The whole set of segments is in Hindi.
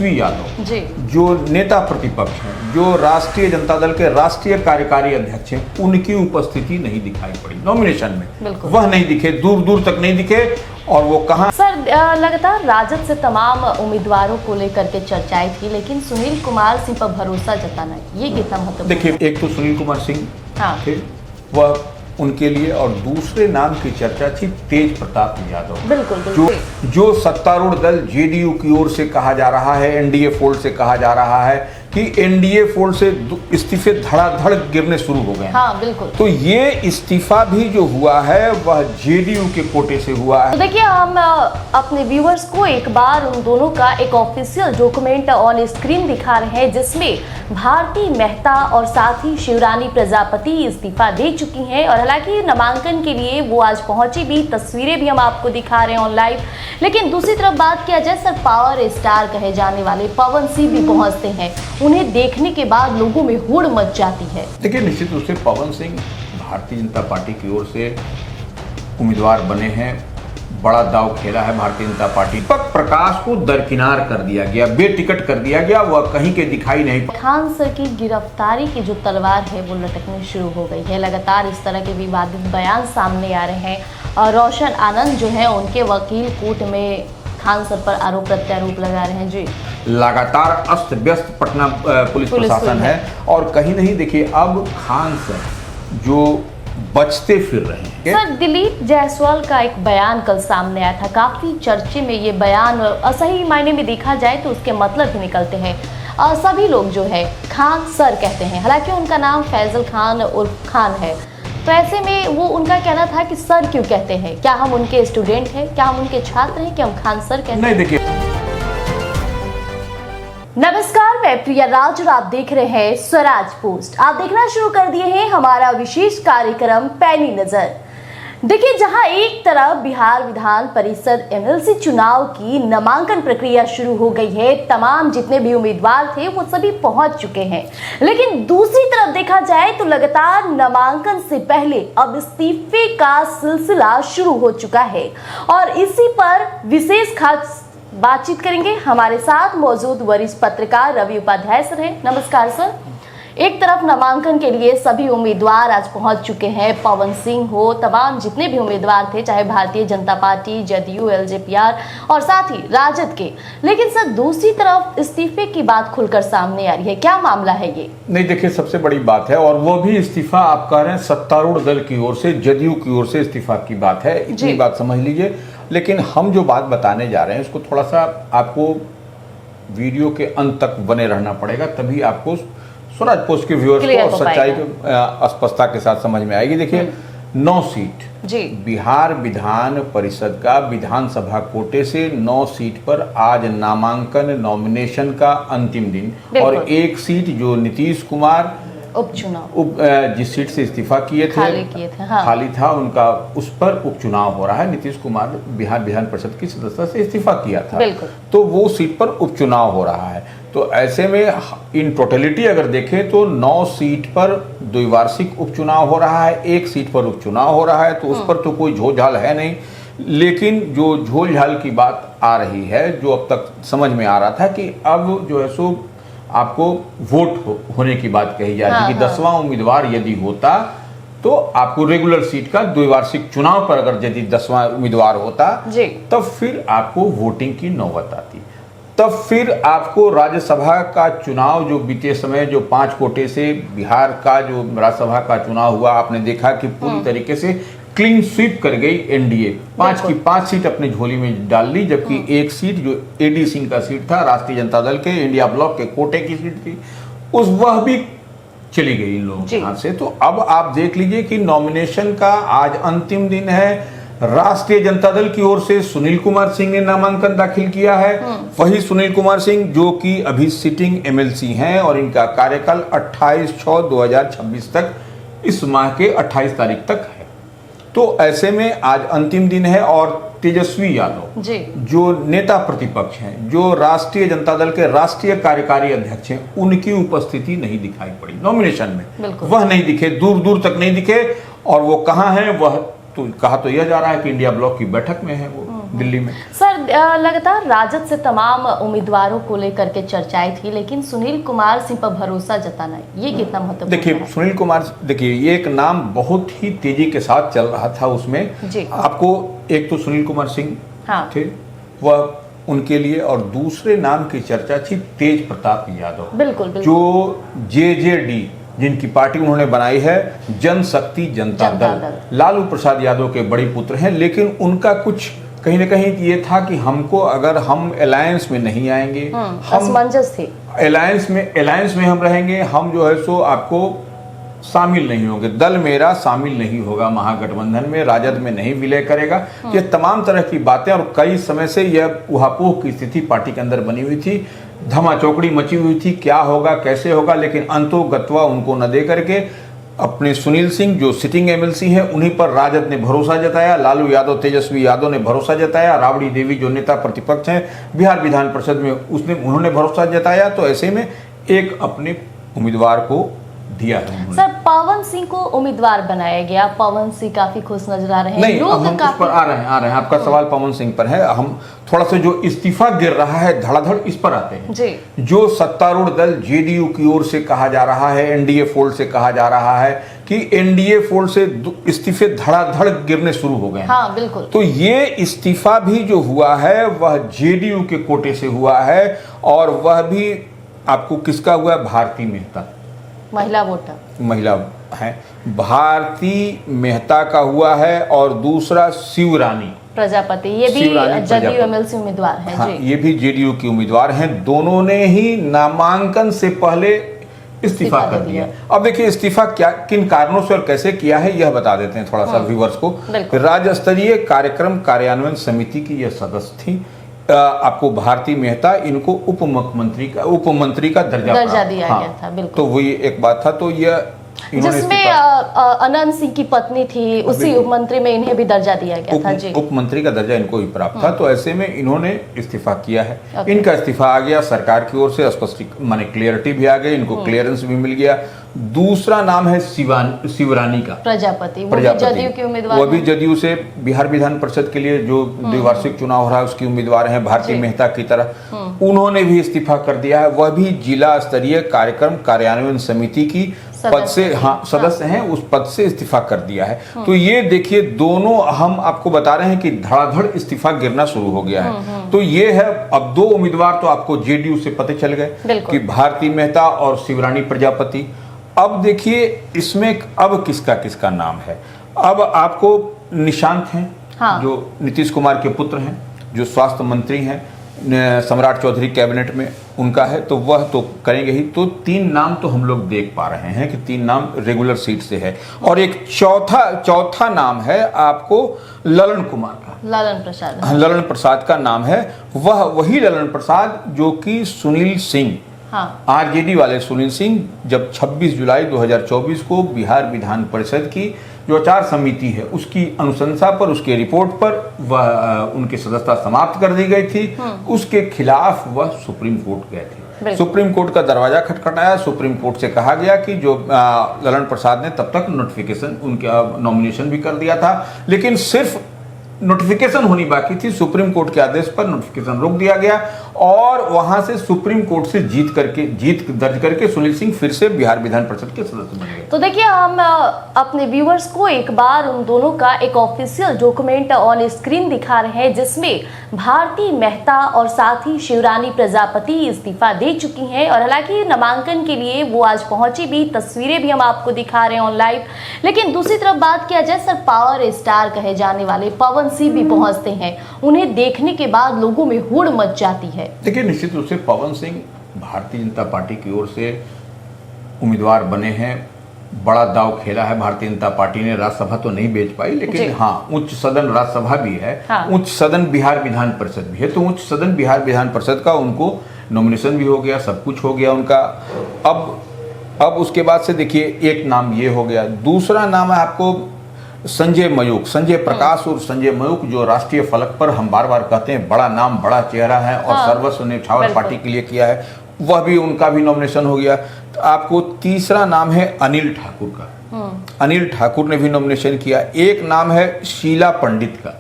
तेजस्वी यादव जी। जो नेता प्रतिपक्ष हैं, जो राष्ट्रीय जनता दल के राष्ट्रीय कार्यकारी अध्यक्ष हैं, उनकी उपस्थिति नहीं दिखाई पड़ी नॉमिनेशन में। वह नहीं दिखे, दूर दूर तक नहीं दिखे। और वो कहाँ सर, लगातार राजद से तमाम उम्मीदवारों को लेकर के चर्चाएं थी, लेकिन सुनील कुमार सिंह पर भरोसा जताना ये कितना महत्वपूर्ण? देखिए, एक तो सुनील कुमार सिंह थे, वह उनके लिए, और दूसरे नाम की चर्चा थी तेज प्रताप यादव। बिल्कुल जो सत्तारूढ़ दल जेडीयू की ओर से कहा जा रहा है, एनडीए फोल्ड से कहा जा रहा है कि एनडीए फोल्ड से इस्तीफे धड़ाधड़ गिरने शुरू हो गए हैं। हाँ, बिल्कुल। तो ये इस्तीफा भी जो हुआ है वह जेडीयू के कोटे से हुआ है। तो देखिए, हम अपने व्यूअर्स को एक बार उन दोनों का एक ऑफिशियल डॉक्यूमेंट ऑन स्क्रीन दिखा रहे हैं, जिसमें भारती मेहता और साथ ही शिवरानी प्रजापति इस्तीफा दे चुकी हैं। और हालांकि नामांकन के लिए वो आज पहुंची भी, तस्वीरें भी हम आपको दिखा रहे हैं ऑन लाइव। लेकिन दूसरी तरफ बात किया जाए, सर, पावर स्टार कहे जाने वाले पवन सिंह भी पहुंचते हैं। उन्हें देखने के बाद लोगों में हुड़ मच जाती है। देखिए, निश्चित रूप से पवन सिंह भारतीय जनता पार्टी की ओर से उम्मीदवार बने हैं। बड़ा दाव खेला है भारतीय जनता पार्टी। दीपक प्रकाश को दरकिनार कर दिया गया, बेटिकट कर दिया गया, वह कहीं के दिखाई नहीं। खान सर की गिरफ्तारी की जो तलवार है वो लटकनी शुरू हो गई है। लगातार इस तरह के विवादित बयान सामने आ रहे हैं और रोशन आनंद जो है उनके वकील कोर्ट में खान सर पर आरोप प्रत्यारोप लगा रहे हैं। जी, लगातार अस्त व्यस्त पटना पुलिस प्रशासन है और कहीं नहीं। देखिए, अब खान सर जो बचते फिर रहे हैं। सर, दिलीप जायसवाल का एक बयान कल सामने आया था, काफी चर्चे में ये बयान। असही मायने में देखा जाए तो उसके मतलब ही निकलते हैं। सभी लोग जो है खान सर कहते हैं, हालांकि उनका नाम फैजल खान उर्फ खान है। तो ऐसे में वो उनका कहना था कि सर क्यों कहते हैं? क्या हम उनके स्टूडेंट हैं? क्या हम उनके छात्र हैं कि हम खान सर कहते हैं? नहीं, देखिए। नमस्कार, मैं प्रिया राज और आप देख रहे हैं स्वराज पोस्ट। आप देखना शुरू कर दिए हैं हमारा विशेष कार्यक्रम पैनी नजर। देखिए, जहां एक तरफ बिहार विधान परिषद एमएलसी चुनाव की नामांकन प्रक्रिया शुरू हो गई है, तमाम जितने भी उम्मीदवार थे वो सभी पहुंच चुके हैं, लेकिन दूसरी तरफ देखा जाए तो लगातार नामांकन से पहले अब इस्तीफे का सिलसिला शुरू हो चुका है। और इसी पर विशेष खास बातचीत करेंगे। हमारे साथ मौजूद वरिष्ठ पत्रकार रवि उपाध्याय सर हैं। नमस्कार सर। एक तरफ नामांकन के लिए सभी उम्मीदवार आज पहुंच चुके हैं, पवन सिंह हो, तमाम जितने भी उम्मीदवार थे, चाहे भारतीय जनता पार्टी, जदयू, एलजेपीआर और साथ ही राजद के। लेकिन सर, दूसरी तरफ इस्तीफे की बात खुलकर सामने आ रही है, क्या मामला है ये? नहीं, देखिए, सबसे बड़ी बात है, और वो भी इस्तीफा आप कह रहे हैं सत्तारूढ़ दल की ओर से, जदयू की ओर से इस्तीफा की बात है, इतनी बात समझ लीजिए। लेकिन हम जो बात बताने जा रहे हैं उसको थोड़ा सा आपको वीडियो के अंत तक बने रहना पड़ेगा, तभी आपको स्वराज पोस्ट के व्यूअर्स को सच्चाई की स्पष्टता के साथ समझ में आएगी। देखिए, 9 सीट जी, बिहार विधान परिषद का विधानसभा कोटे से 9 सीट पर आज नामांकन नॉमिनेशन का अंतिम दिन, और एक सीट जो नीतीश कुमार उपचुनाव जिस सीट से इस्तीफा किए थे, खाली था उनका, उस पर उपचुनाव हो रहा है। नीतीश कुमार बिहार विधान परिषद की सदस्यता से इस्तीफा किया था, तो वो सीट पर उपचुनाव हो रहा है। तो ऐसे में इन टोटलिटी अगर देखें तो 9 सीट पर द्विवार्षिक उपचुनाव हो रहा है, एक सीट पर उपचुनाव हो रहा है, तो उस पर तो कोई झोल-झाल है नहीं। लेकिन जो झोल-झाल की बात आ रही है, जो अब तक समझ में आ रहा था कि अब जो है सो आपको वोट होने की बात कही जा रही है कि 10वां उम्मीदवार यदि होता तो आपको रेगुलर सीट का द्विवार्षिक चुनाव पर अगर यदि 10वां उम्मीदवार होता तब फिर आपको वोटिंग की नौबत आती, तब फिर आपको राज्यसभा का चुनाव जो बीते समय जो 5 कोटे से बिहार का जो राज्यसभा का चुनाव हुआ, आपने देखा कि पूरी तरीके से क्लीन स्वीप कर गई एनडीए। 5 की 5 सीट अपने झोली में डाल ली, जबकि एक सीट जो एडी सिंह का सीट था, राष्ट्रीय जनता दल के इंडिया ब्लॉक के कोटे की सीट थी, वह भी चली गई इन लोगों के हाथ से। तो अब आप देख लीजिए कि नॉमिनेशन का आज अंतिम दिन है। राष्ट्रीय जनता दल की ओर से सुनील कुमार सिंह ने नामांकन दाखिल किया है। वही सुनील कुमार सिंह जो कि अभी सिटिंग एमएलसी हैं और इनका कार्यकाल 28/6/2026 तक, इस माह के 28 तारीख तक है। तो ऐसे में आज अंतिम दिन है और तेजस्वी यादव जो नेता प्रतिपक्ष हैं, जो राष्ट्रीय जनता दल के राष्ट्रीय कार्यकारी अध्यक्ष हैं, उनकी उपस्थिति नहीं दिखाई पड़ी नॉमिनेशन में। वह नहीं दिखे, दूर दूर तक नहीं दिखे। और वो कहाँ हैं? वह तो कहा तो यह जा रहा है कि इंडिया ब्लॉक की बैठक में है वो। दिल्ली में। सर लगातार राजद से तमाम उम्मीदवारों को लेकर के चर्चाएं थी, लेकिन सुनील कुमार सिंह पर भरोसा जताना ये कितना महत्वपूर्ण देखिए है? सुनील कुमार, देखिए ये एक नाम बहुत ही तेजी के साथ चल रहा था उसमें जी। आपको एक तो सुनील कुमार सिंह थे, वह उनके लिए, और दूसरे नाम की चर्चा थी तेज प्रताप यादव। बिल्कुल। जो जेजेडी जिनकी पार्टी उन्होंने बनाई है, जनशक्ति जनता दल, लालू प्रसाद यादव के बड़े पुत्र हैं, लेकिन उनका कुछ कहीं ना कहीं ये था कि हमको अगर हम अलायंस में नहीं आएंगे, हम असमंजस थे, अलायंस में हम रहेंगे, हम जो है सो आपको शामिल नहीं होंगे, दल मेरा शामिल नहीं होगा महागठबंधन में, राजद में नहीं विलय करेगा। ये तमाम तरह की बातें, और कई समय से यह उहापोह की स्थिति पार्टी के अंदर बनी हुई थी, धमा चौकड़ी मची हुई थी, क्या होगा कैसे होगा, लेकिन अंतोगत्वा उनको न दे करके अपने सुनील सिंह जो सिटिंग एमएलसी हैं उन्हीं पर राजद ने भरोसा जताया, लालू यादव तेजस्वी यादव ने भरोसा जताया, राबड़ी देवी जो नेता प्रतिपक्ष हैं बिहार विधान परिषद में उन्होंने भरोसा जताया। तो ऐसे में एक अपने उम्मीदवार को दिया है। सर पवन सिंह को उम्मीदवार बनाया गया, पवन सिंह काफी खुश नजर आ रहे हैं। नहीं, हम उस पर आ रहे हैं आपका सवाल पवन सिंह पर है। हम थोड़ा सा जो इस्तीफा गिर रहा है धड़ाधड़ इस पर आते हैं जी। जो सत्तारूढ़ दल जेडीयू की ओर से कहा जा रहा है, एनडीए फोल्ड से कहा जा रहा है कि एनडीए फोल्ड से इस्तीफे धड़ाधड़ गिरने शुरू हो गए। हाँ बिल्कुल। तो ये इस्तीफा भी जो हुआ है वह जेडीयू के कोटे से हुआ है, और वह भी आपको किसका हुआ है? भारती मेहता, महिला वोटर, महिला है, भारती मेहता का हुआ है, और दूसरा शिवरानी प्रजापति, ये भी जदयू एमएलसी उम्मीदवार हैं। हाँ, जी। ये भी जेडीयू की उम्मीदवार हैं। दोनों ने ही नामांकन से पहले इस्तीफा कर दिया। अब देखिए इस्तीफा क्या किन कारणों से और कैसे किया है यह बता देते हैं थोड़ा सा व्यूअर्स को। राज्य स्तरीय कार्यक्रम कार्यान्वयन समिति की यह सदस्य थी। आपको भारती मेहता, इनको उप मंत्री का दर्जा दिया गया था। बिल्कुल। तो वही एक बात था। तो यह जिसमें अनंत सिंह की पत्नी थी, उसी उप मंत्री में इन्हें भी दर्जा दिया गया था। जी। उप मंत्री का दर्जा इनको ही प्राप्त था। तो ऐसे में इन्होंने इस्तीफा किया है। इनका इस्तीफा आ गया सरकार की ओर से, स्पष्ट माने क्लियरिटी भी आ गई, इनको क्लियरेंस भी मिल गया। दूसरा नाम है शिवरानी का, प्रजापति, वो भी जदयू के उम्मीदवार, वो भी जदयू से बिहार विधान परिषद के लिए जो द्विवार्षिक चुनाव हो रहा है उसकी उम्मीदवार हैं, भारती मेहता की तरह। उन्होंने भी इस्तीफा कर दिया है। वह भी जिला स्तरीय कार्यक्रम कार्यान्वयन समिति की पद से सदस्य हैं, उस पद से इस्तीफा कर दिया है। तो ये देखिए दोनों हम आपको बता रहे हैं कि धड़ाधड़ इस्तीफा गिरना शुरू हो गया है। तो ये है, अब दो उम्मीदवार तो आपको जेडीयू से पते चल गए कि भारती मेहता और शिवरानी प्रजापति। अब देखिए इसमें अब किसका नाम है। अब आपको निशांत हैं, जो नीतीश कुमार के पुत्र हैं, जो स्वास्थ्य मंत्री हैं, सम्राट चौधरी कैबिनेट में उनका है, तो वह तो करेंगे ही। तो तीन नाम तो हम लोग देख पा रहे हैं कि तीन नाम रेगुलर सीट से है, और एक चौथा नाम है आपको ललन कुमार का, ललन प्रसाद का नाम है। वह वही ललन प्रसाद जो कि सुनील सिंह, आरजेडी वाले सुनील सिंह, जब 26 जुलाई 2024 को बिहार विधान परिषद की जो आचार समिति है उसकी अनुशंसा पर, उसके रिपोर्ट पर वह उनकी सदस्यता समाप्त कर दी गई थी। उसके खिलाफ वह सुप्रीम कोर्ट गए थे। सुप्रीम कोर्ट का दरवाजा खटखटाया। सुप्रीम कोर्ट से कहा गया कि जो ललन प्रसाद ने तब तक नोटिफिकेशन, उनका नॉमिनेशन भी कर दिया था, लेकिन सिर्फ नोटिफिकेशन होनी बाकी थी। सुप्रीम कोर्ट के आदेश पर नोटिफिकेशन रोक दिया गया, और वहां से सुप्रीम कोर्ट से जीत दर्ज करके सुनील सिंह फिर से बिहार विधान परिषद के सदस्य बन गए। तो देखिए हम अपने व्यूअर्स को एक बार उन दोनों का एक ऑफिशियल डॉक्यूमेंट ऑन स्क्रीन दिखा रहे हैं, जिसमें भारती मेहता और साथ ही शिवरानी प्रजापति इस्तीफा दे चुकी हैं, और हालांकि नामांकन के लिए वो आज पहुंची भी, तस्वीरें भी हम आपको दिखा रहे हैं ऑन लाइव। लेकिन दूसरी तरफ बात किया जाए, सर पावर स्टार कहे जाने वाले पवन सिंह भी पहुंचते हैं, उन्हें देखने के बाद लोगों में हुड़ मच जाती है। देखिए निश्चित रूप से पवन सिंह भारतीय जनता पार्टी की ओर से उम्मीदवार बने हैं। बड़ा दाव खेला है भारतीय जनता पार्टी ने। राज्यसभा तो नहीं बेच पाई, लेकिन हाँ उच्च सदन राज्यसभा भी है, उच्च सदन बिहार विधान परिषद भी है। तो उच्च सदन बिहार विधान परिषद का उनको नॉमिनेशन भी हो गया, सब कुछ हो गया उनका। अब उसके बाद से देखिए एक नाम ये हो गया। दूसरा नाम है आपको संजय मयूख, संजय प्रकाश और संजय मयूख, जो राष्ट्रीय फलक पर हम बार बार कहते हैं बड़ा नाम, बड़ा चेहरा है, और सर्वस्व न्यौछावर पार्टी के लिए किया है। वह भी, उनका भी नॉमिनेशन हो गया। आपको तीसरा नाम है अनिल ठाकुर का। अनिल ठाकुर ने भी नॉमिनेशन किया। एक नाम है शीला पंडित का,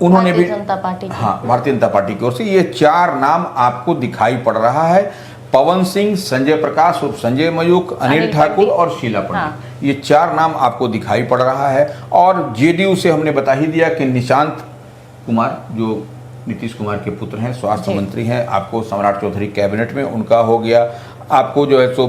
उन्होंने भी जनता पार्टी, हाँ, भारतीय जनता पार्टी की ओर से। ये 4 नाम आपको दिखाई पड़ रहा है। पवन सिंह, संजय प्रकाश और संजय मयूख, अनिल ठाकुर और शीला पंडित, हाँ। ये 4 नाम आपको दिखाई पड़ रहा है। और जेडीयू से हमने बता ही दिया कि निशांत कुमार जो नीतीश कुमार के पुत्र हैं, स्वास्थ्य मंत्री हैं, आपको सम्राट चौधरी कैबिनेट में उनका हो गया। आपको जो है सो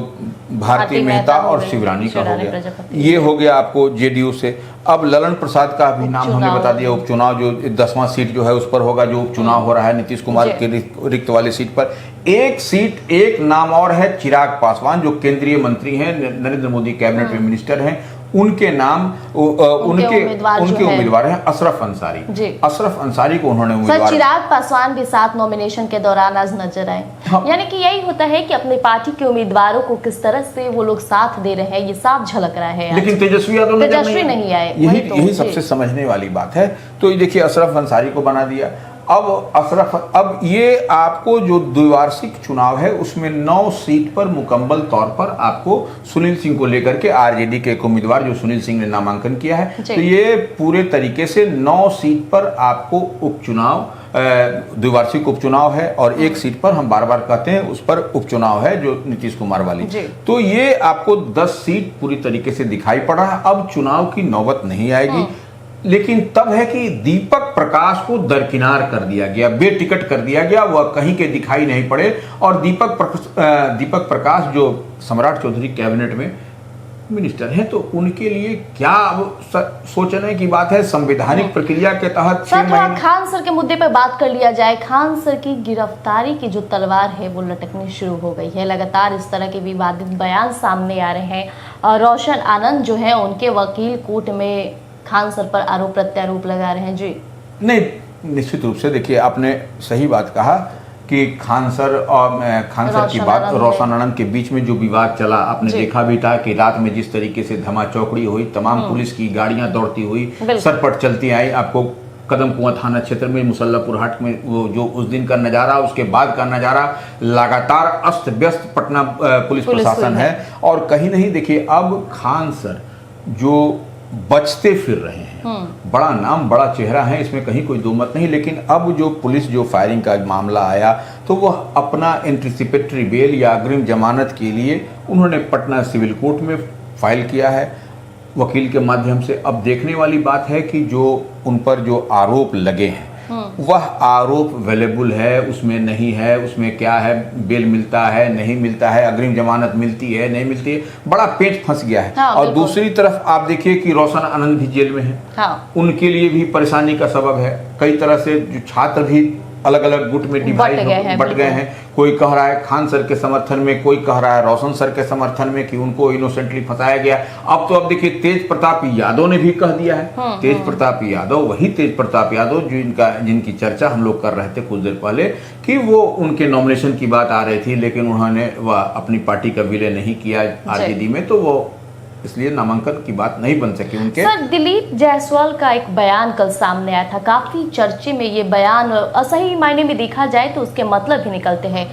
भारती मेहता और शिवरानी का हो गया, ये हो गया आपको जेडीयू से। अब ललन प्रसाद का भी नाम हमने बता दिया। उपचुनाव जो 10वां सीट जो है उस पर होगा, जो उपचुनाव हो रहा है नीतीश कुमार के रिक्त वाली सीट पर। एक सीट, एक नाम और है चिराग पासवान, जो केंद्रीय मंत्री हैं, नरेंद्र मोदी कैबिनेट में मिनिस्टर हैं। उनके नाम उनके उम्मीदवार हैं अशरफ अंसारी। अशरफ अंसारी को उन्होंने उम्मीदवार। चिराग पासवान भी साथ नॉमिनेशन के दौरान आज नजर आए। हाँ। यानी कि यही होता है कि अपनी पार्टी के उम्मीदवारों को किस तरह से वो लोग साथ दे रहे हैं, ये साफ झलक रहा है। लेकिन तेजस्वी यादव नहीं आए, यही सबसे समझने वाली बात है। तो ये देखिए अशरफ अंसारी को बना दिया। अब ये आपको जो द्विवार्षिक चुनाव है उसमें 9 सीट पर मुकम्मल तौर पर आपको सुनील सिंह को लेकर के आरजेडी के एक उम्मीदवार जो सुनील सिंह ने नामांकन किया है, तो ये पूरे तरीके से 9 सीट पर आपको उपचुनाव, द्विवार्षिक उपचुनाव है। और एक सीट पर हम बार बार कहते हैं उस पर उपचुनाव है जो नीतीश कुमार वाली। तो ये आपको 10 सीट पूरी तरीके से दिखाई पड़ रहा है। अब चुनाव की नौबत नहीं आएगी, लेकिन तब है कि दीपक प्रकाश को दरकिनार कर दिया गया, बेटिकट कर दिया गया, वह कहीं के दिखाई नहीं पड़े। और दीपक प्रकाश जो सम्राट चौधरी कैबिनेट में मिनिस्टर हैं, तो उनके लिए क्या सोचने की बात है। संवैधानिक प्रक्रिया के तहत 6 महीने। खान सर के मुद्दे पर बात कर लिया जाए। खान सर की गिरफ्तारी की जो तलवार है वो लटकनी शुरू हो गई है। लगातार इस तरह के विवादित बयान सामने आ रहे हैं। और रोशन आनंद जो है उनके वकील कोर्ट में खान सर पर आरोप प्रत्यारोप लगा रहे हैं। जी नहीं, निश्चित रूप से देखिए आपने सही बात कहा कि खान सर की बात रोशन आनंद के बीच में जो विवाद चला, आपने देखा भी था कि रात में जिस तरीके से धमाचौकड़ी हुई, तमाम पुलिस की गाड़ियां दौड़ती हुई, सरपट चलती आई। आपको कदम कुआं थाना क्षेत्र में मुसल्लापुर हाट में वो जो उस दिन का नजारा, उसके बाद का नजारा, लगातार अस्त व्यस्त पटना पुलिस प्रशासन है। और कहीं नहीं देखिए अब खान सर जो बचते फिर रहे हैं, बड़ा नाम, बड़ा चेहरा है, इसमें कहीं कोई दो मत नहीं। लेकिन अब जो पुलिस जो फायरिंग का मामला आया, तो वह अपना एंटीसिपेटरी बेल या अग्रिम जमानत के लिए उन्होंने पटना सिविल कोर्ट में फाइल किया है वकील के माध्यम से। अब देखने वाली बात है कि जो उन पर जो आरोप लगे हैं वह आरोप अवेलेबल है, उसमें नहीं है, उसमें क्या है, बेल मिलता है नहीं मिलता है, अग्रिम जमानत मिलती है नहीं मिलती है, बड़ा पेच फंस गया है। हाँ, और दूसरी तरफ आप देखिए कि रोशन आनंद भी जेल में है। हाँ। उनके लिए भी परेशानी का सबब है। कई तरह से जो छात्र भी अलग अलग गुट में डिवाइड बट गए हैं। कोई कह रहा है खान सर के समर्थन में, कोई कह रहा है रोशन सर के समर्थन में कि उनको इनोसेंटली फंसाया गया। अब देखिए तेज प्रताप यादव ने भी कह दिया है। तेज प्रताप यादव, वही तेज प्रताप यादव जिनकी चर्चा हम लोग कर रहे थे कुछ देर पहले कि वो उनके नॉमिनेशन की बात आ रही थी, लेकिन उन्होंने वह अपनी पार्टी का विलय नहीं किया आरजेडी में, तो वो इसलिए नामांकन की बात नहीं बन सकी उनके। सर, दिलीप जायसवाल का एक बयान कल सामने आया था, काफी चर्चे में ये बयान। सही मायने में देखा जाए तो उसके मतलब ही निकलते हैं।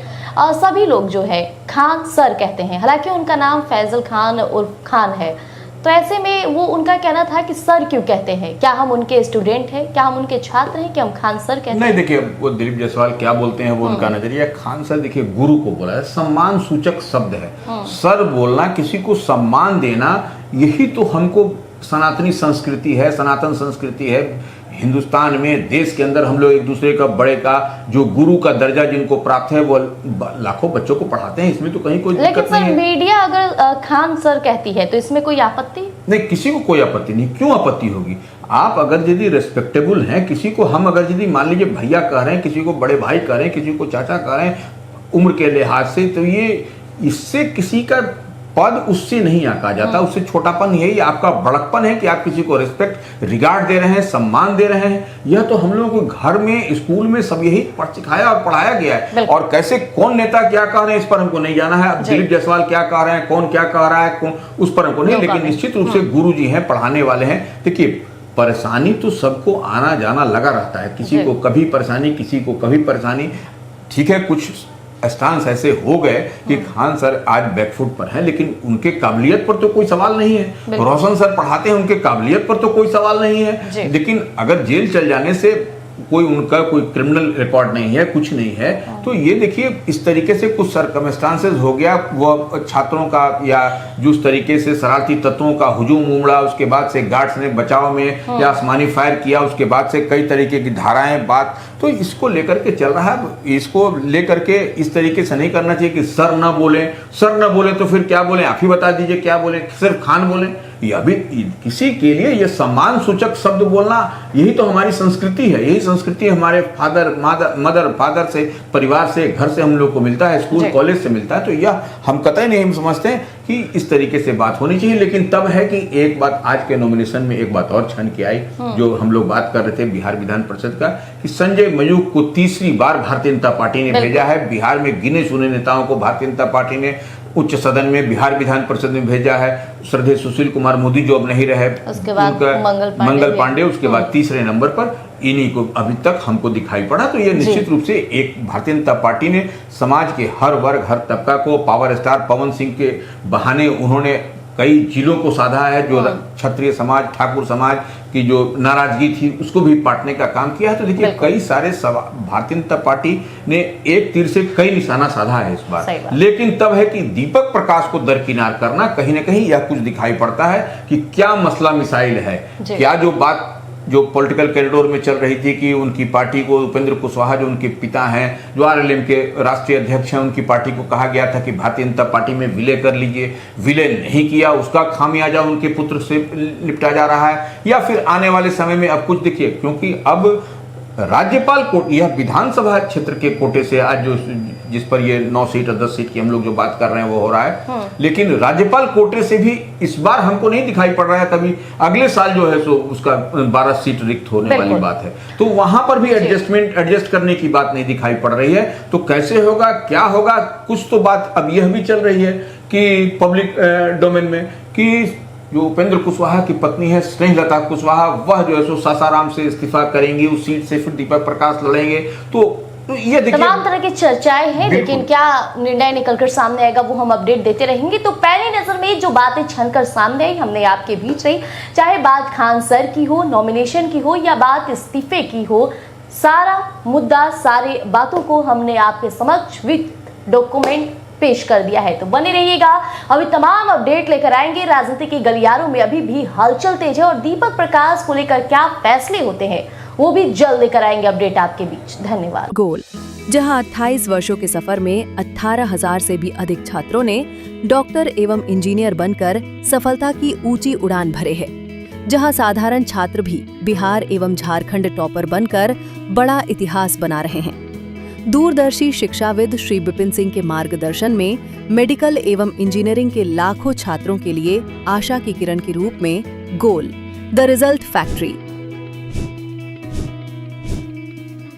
सभी लोग जो है खान सर कहते हैं, हालांकि उनका नाम फैजल खान उर्फ खान है। तो ऐसे में वो उनका कहना था कि सर क्यों कहते हैं, क्या हम उनके स्टूडेंट हैं, क्या हम उनके छात्र हैं कि हम खान सर कहते हैं? नहीं, देखिए वो दिलीप जायसवाल क्या बोलते हैं वो उनका नजरिया। खान सर देखिए गुरु को बोला है, सम्मान सूचक शब्द है। सर बोलना, किसी को सम्मान देना, यही तो हमको सनातनी संस्कृति है, सनातन संस्कृति है। हिंदुस्तान में, देश के अंदर हम लोग एक दूसरे का, बड़े का, जो गुरु का दर्जा जिनको प्राप्त है, वो लाखों बच्चों को पढ़ाते हैं। इसमें तो कहीं कोई दिक्कत नहीं है। मीडिया अगर खान सर कहती है तो इसमें कोई आपत्ति नहीं, किसी को कोई आपत्ति नहीं। क्यों आपत्ति होगी? आप अगर यदि रेस्पेक्टेबल हैं, किसी को हम अगर यदि मान लीजिए भैया कह रहे हैं, किसी को बड़े भाई कह रहे हैं, किसी को चाचा कह रहे हैं उम्र के लिहाज से, तो ये इससे किसी का पद उससे नहीं आका जाता। उससे छोटापन यही आपका बड़कपन है कि आप किसी को रिस्पेक्ट, रिगार्ड दे रहे हैं, सम्मान दे रहे हैं। यह तो हम लोगों को घर में, स्कूल में सब यही सिखाया और पढ़ाया गया है। और कैसे कौन नेता क्या कह रहे हैं इस पर हमको नहीं जाना है। अब दिलीप जायसवाल क्या कह रहे हैं, कौन क्या कह रहा है, कौन, उस पर हमको नहीं। लेकिन निश्चित रूप से गुरु जी हैं, पढ़ाने वाले हैं। देखिए परेशानी तो सबको आना जाना लगा रहता है, किसी को कभी परेशानी, किसी को कभी परेशानी। ठीक है, कुछ स्टांस ऐसे हो गए कि खान सर आज बैकफुट पर हैं, लेकिन उनके काबिलियत पर तो कोई सवाल नहीं है। रोशन सर पढ़ाते हैं, उनके काबिलियत पर तो कोई सवाल नहीं है, लेकिन अगर जेल चल जाने से कोई उनका कोई क्रिमिनल रिकॉर्ड नहीं है, कुछ नहीं है, तो ये देखिए इस तरीके से कुछ सर्कमस्टांसेस हो गया, वो छात्रों का या जिस तरीके से शरारती तत्वों का हुजूम उमड़ा, उसके बाद से गार्ड्स ने बचाव में या आसमानी फायर किया, उसके बाद से कई तरीके की धाराएं बात, तो इसको लेकर के चल रहा है। इसको लेकर के इस तरीके से नहीं करना चाहिए कि सर ना बोले तो फिर क्या बोले, आप ही बता दीजिए क्या बोले, सिर्फ खान बोले। ये अभी किसी के लिए ये सम्मान सूचक शब्द बोलना, यही तो हमारी संस्कृति है, यही संस्कृति हमारे मदर फादर से, परिवार से, घर से हम लोग को मिलता है, स्कूल कॉलेज से मिलता है। तो यह हम कतई नहीं हम समझते हैं कि इस तरीके से बात होनी चाहिए। लेकिन तब है कि एक बात आज के नॉमिनेशन में एक बात और छन के आई, जो हम लोग बात कर रहे थे बिहार विधान परिषद का, कि संजय मयूख को तीसरी बार भारतीय जनता पार्टी ने भेजा है। बिहार में गिने चुने नेताओं को भारतीय जनता पार्टी ने उच्च सदन में बिहार विधान परिषद में भेजा है। श्रद्धेय सुशील कुमार मोदी जो अब नहीं रहे, उसके बाद मंगल पांडे, उसके बाद तीसरे नंबर पर इन्हीं को अभी तक हमको दिखाई पड़ा। तो ये निश्चित रूप से एक भारतीय जनता पार्टी ने समाज के हर वर्ग हर तबका को, पावर स्टार पवन सिंह के बहाने उन्होंने कई जिलों को साधा है, जो क्षत्रिय समाज, ठाकुर समाज की जो नाराजगी थी उसको भी पाटने का काम किया है। तो देखिए कई सारे भारतीय जनता पार्टी ने एक तीर से कई निशाना साधा है इस बार। लेकिन तब है कि दीपक प्रकाश को दरकिनार करना, कहीं ना कहीं यह कुछ दिखाई पड़ता है कि क्या मसला मिसाइल है, क्या जो बात जो पॉलिटिकल कॉरिडोर में चल रही थी कि उनकी पार्टी को उपेंद्र कुशवाहा जो उनके पिता हैं, जो आरएलएम के राष्ट्रीय अध्यक्ष हैं, उनकी पार्टी को कहा गया था कि भारतीय जनता पार्टी में विलय कर लीजिए, विलय नहीं किया, उसका खामियाजा उनके पुत्र से निपटा जा रहा है। या फिर आने वाले समय में अब कुछ देखिए, क्योंकि अब राज्यपाल कोटे, यह विधानसभा क्षेत्र के कोटे से आज जो जिस पर ये 9 सीट और 10 सीट की हम लोग जो बात कर रहे हैं वो हो रहा है, लेकिन राज्यपाल कोटे से भी इस बार हमको नहीं दिखाई पड़ रहा है कभी। अगले साल जो है सो उसका 12 सीट रिक्त होने वाली बात है, तो वहां पर भी एडजस्ट करने की बात नहीं दिखाई पड़ रही है। तो कैसे होगा, क्या होगा, कुछ तो बात अब यह भी चल रही है कि पब्लिक डोमेन में कि जो उपेंद्र कुशवाहा की पत्नी है स्नेहलता कुशवाहा, वह जो है सो सासाराम से इस्तीफा करेंगी, उस सीट से फिर दीपक प्रकाश लड़ेंगे। तो ये देखिए तमाम तरह की चर्चाएं हैं, लेकिन क्या निर्णय निकलकर सामने आएगा वो हम अपडेट देते रहेंगे। तो पैनी नजर में जो बातें छनकर सामने आई हमने आपके बीच रही, चाहे बात खान सर की हो, नॉमिनेशन की हो या बात इस्तीफे की हो, सारा मुद्दा सारे बातों को हमने आपके समक्ष विद डॉक्यूमेंट पेश कर दिया है। तो बने रहिएगा, अभी तमाम अपडेट लेकर आएंगे। राजनीति के गलियारों में अभी भी हलचल तेज है और दीपक प्रकाश को लेकर क्या फैसले होते हैं वो भी जल्द लेकर आएंगे अपडेट आपके बीच। धन्यवाद। गोल, जहां 28 वर्षों के सफर में 18,000 से भी अधिक छात्रों ने डॉक्टर एवं इंजीनियर बनकर सफलता की ऊंची उड़ान भरे है, जहां साधारण छात्र भी बिहार एवं झारखंड टॉपर बनकर बड़ा इतिहास बना रहे हैं। दूरदर्शी शिक्षाविद श्री विपिन सिंह के मार्गदर्शन में मेडिकल एवं इंजीनियरिंग के लाखों छात्रों के लिए आशा की किरण के रूप में गोल, द रिजल्ट फैक्ट्री